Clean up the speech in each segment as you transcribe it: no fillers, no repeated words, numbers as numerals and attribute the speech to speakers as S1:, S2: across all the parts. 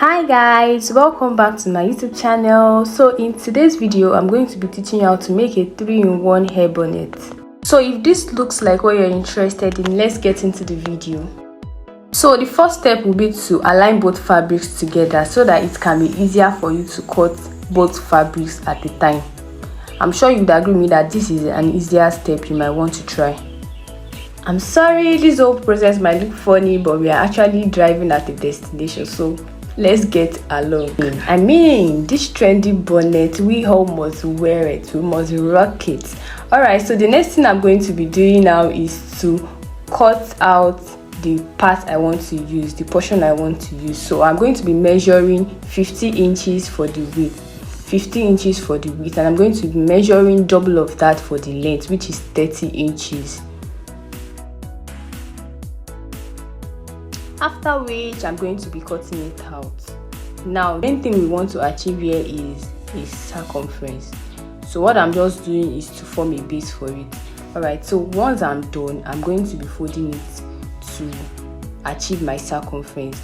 S1: Hi guys, welcome back to my YouTube channel. So in today's video I'm going to be teaching you how to make a 3-in-1 hair bonnet. So if this looks like what you're interested in, let's get into the video. So the first step will be to align both fabrics together so that it can be easier for you to cut both fabrics at a time. I'm sure you'd agree with me that this is an easier step you might want to try. I'm sorry this whole process might look funny, but we are actually driving at a destination, so let's get along. I mean, this trendy bonnet, we all must wear it, we must rock it. Alright, so the next thing I'm going to be doing now is to cut out the part I want to use, the portion I want to use. So I'm going to be measuring 50 inches for the width, 50 inches for the width, and I'm going to be measuring double of that for the length, which is 30 inches. After which I'm going to be cutting it out. Now the main thing we want to achieve here is a circumference. So what I'm just doing is to form a base for it. Alright, so once I'm done, I'm going to be folding it to achieve my circumference.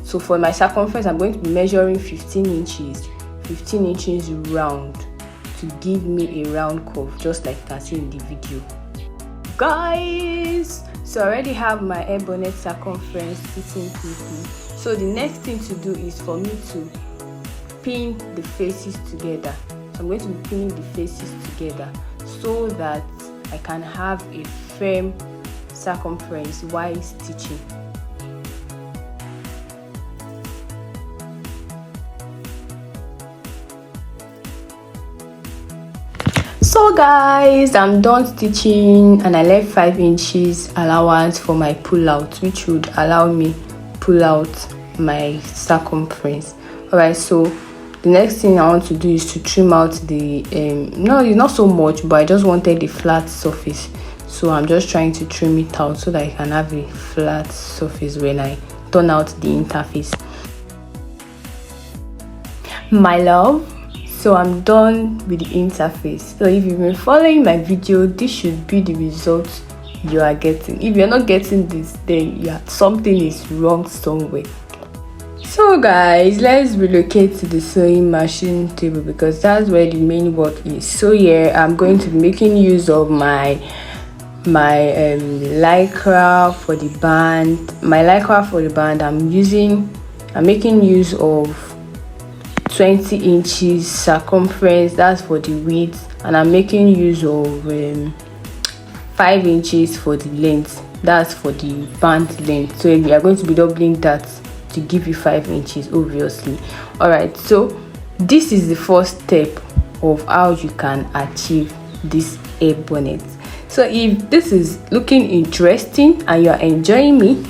S1: So for my circumference, I'm going to be measuring 15 inches round to give me a round curve, just like you can see in the video. Guys, so I already have my hair bonnet circumference sitting pretty. So the next thing to do is for me to pin the faces together. So I'm going to be pinning the faces together so that I can have a firm circumference while stitching. So guys, I'm done stitching and I left 5 inches allowance for my pull out, which would allow me pull out my circumference. Alright, so the next thing I want to do is to trim out the no, it's not so much, but I just wanted a flat surface, so I'm just trying to trim it out so that I can have a flat surface when I turn out the interface. My love, so I'm done with the interface. So if you've been following my video, this should be the result you are getting. If you're not getting this, then something is wrong somewhere. So guys, let's relocate to the sewing machine table because that's where the main work is. So here I'm going to be making use of my lycra for the band. I'm making use of 20 inches circumference, that's for the width, and I'm making use of 5 inches for the length, that's for the band length. So we are going to be doubling that to give you 5 inches, obviously. Alright, so this is the first step of how you can achieve this hair bonnet. So if this is looking interesting and you are enjoying me,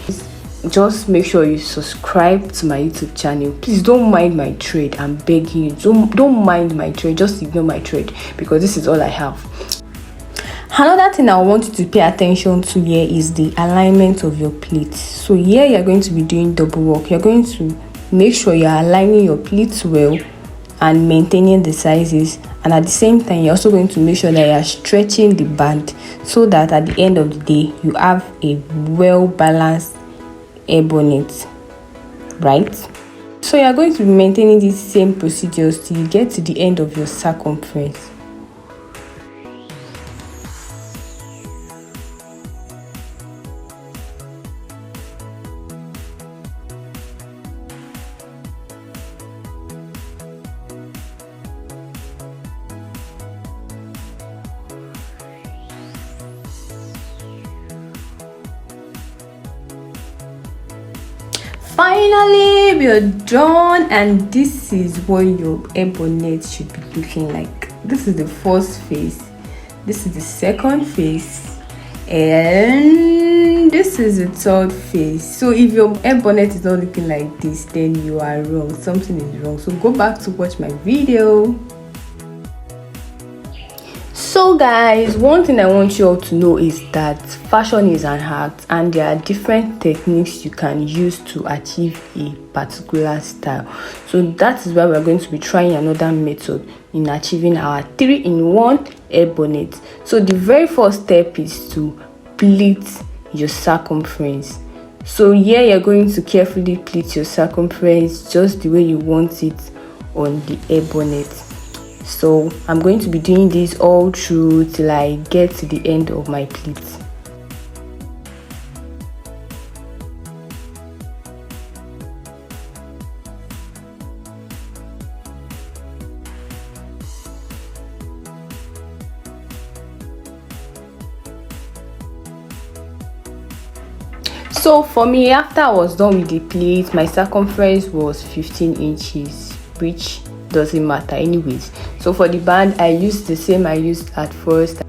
S1: just make sure you subscribe to my YouTube channel. Please don't mind my trade, I'm begging you. Don't mind my trade, just ignore my trade because this is all I have. Another thing I want you to pay attention to here is the alignment of your pleats. So here you're going to be doing double work. You're going to make sure you're aligning your pleats well and maintaining the sizes, and at the same time you're also going to make sure that you're stretching the band so that at the end of the day you have a well balanced hair bonnet, right? So you're going to be maintaining these same procedures till you get to the end of your circumference. Finally, we are done, and this is what your hair bonnet should be looking like. This is the first phase, this is the second phase, and this is the third phase. So if your hair bonnet is not looking like this, then you are wrong, something is wrong. So go back to watch my video. So guys, one thing I want you all to know is that fashion is an art and there are different techniques you can use to achieve a particular style. So that is why we're going to be trying another method in achieving our 3-in-1 hair bonnet. So the very first step is to pleat your circumference. So here you're going to carefully pleat your circumference just the way you want it on the hair bonnet. So I'm going to be doing this all through till I get to the end of my pleat. So for me, after I was done with the pleat, my circumference was 15 inches, which doesn't matter anyways. So for the band, I used the same I used at first,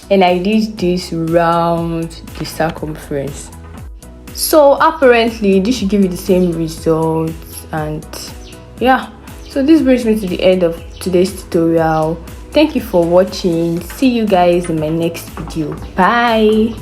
S1: and I did this round the circumference. So apparently this should give you the same results. And yeah, so this brings me to the end of today's tutorial. Thank you for watching. See you guys in my next video. Bye.